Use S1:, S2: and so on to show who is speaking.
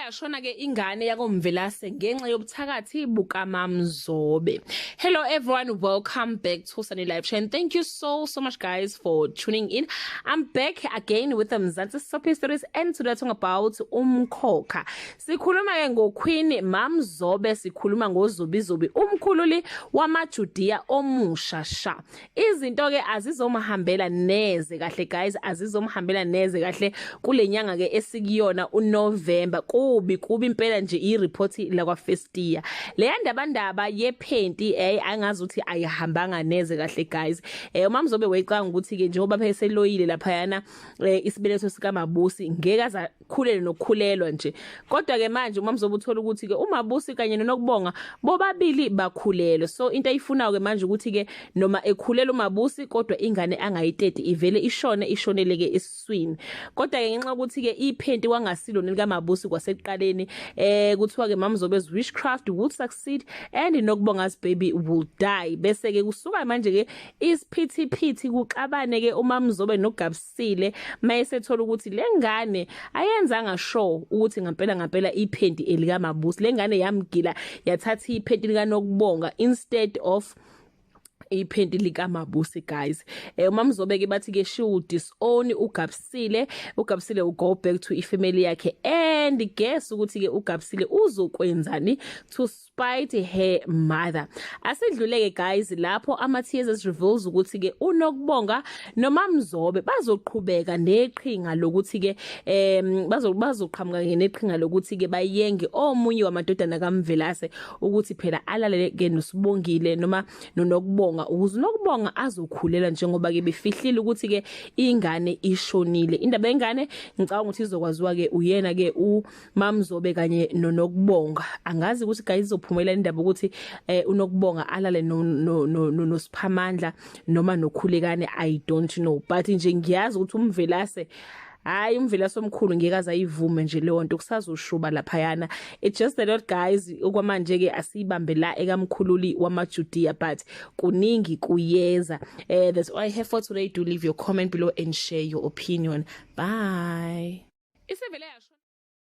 S1: yashona ke ingane yakoMvelase ngenxa yobuthakathi bukaMaMzobe. Hello everyone, welcome back to Sunny Live Show and thank you so much guys for tuning in. I'm back again with Mzansi soap stories and today talking about Umkhokha. Sikhuluma ke ngoQueen MaMzobe, sikhuluma ngoZobizobi umkhululi wamaJudiya omusha sha. Izinto ke azizomhambela neze kahle guys, azizomhambela neze kahle kulenyanga ke esikuyona uNovember. Kubi impela nje ireport la kwaFestia. Le ndaba yephenti angazi ukuthi ayihambanga neze kahle guys. uMaMzobe wayicanga ukuthi ke njengoba phese loyile lapha yana isibeletho sikaMabusi ngeke azakhulele nokukhulelwa nje. Kodwa ke manje uMaMzobe uthola ukuthi ke uMabusi kanye noNokubonga bobabili bakhulelwe. So into ayifunayo ke manje ukuthi ke noma ekhulela uMabusi kodwa ingane angayiteti ivele ishonele ke esiswini. Kodwa ke ngenxa ukuthi ke iphenti kwangasilo nelikaMabusi kwaseqaleni kuthiwa ke MaMzobe's witchcraft will succeed and Nokubonga's baby will die. Bese ke kusuka manje ke isiphithiphithi kuxabane ke uMaMzobe noGabisile mayesethola ukuthi lengane ayenzanga sure ukuthi ngempela iphenti elikaMabusi. Lengane yamgila yathatha iphenti lika Nokubonga instead of iphenti likaMabusi guys. uMaMzobe ke bathi ke she will disown uGabisile will go back to ifamily yakhe and guess ukuthi ke uGabisile uzokwenzani to spite her mother. Asidluleke guys lapho ama-tears reveals ukuthi ke uNokubonga noMaMzobe bazoqhubeka neqhinga lokuthi ke bazoqhamuka neqhinga lokuthi ke bayenge omunye wamadodana kaMvelase ukuthi phela alalele ke noSibongile noma noNokubonga ukuze uNokubonga azokhulela njengoba ke befihlile ukuthi ke ingane ishonile. Indaba yengane ngicabanga ukuthi izokwaziwa ke uyena ke uMaMzobe kanye noNokubonga. Angazi ukuthi guys izophumela indaba ukuthi uNokubonga alale noSiphamandla noma nokhulekane, I don't know, but nje ngiyazi ukuthi uMvelase hayi uMvelase omkhulu ngeke azayivume nje leyo nto kusazoshuba lapha yana. It's just a lot guys okwamanje ke asibambe la ekamkhululi wamaJudiya but kuningi kuyeza. That's all I have for today. Do leave your comment below and share your opinion. Bye. Isevele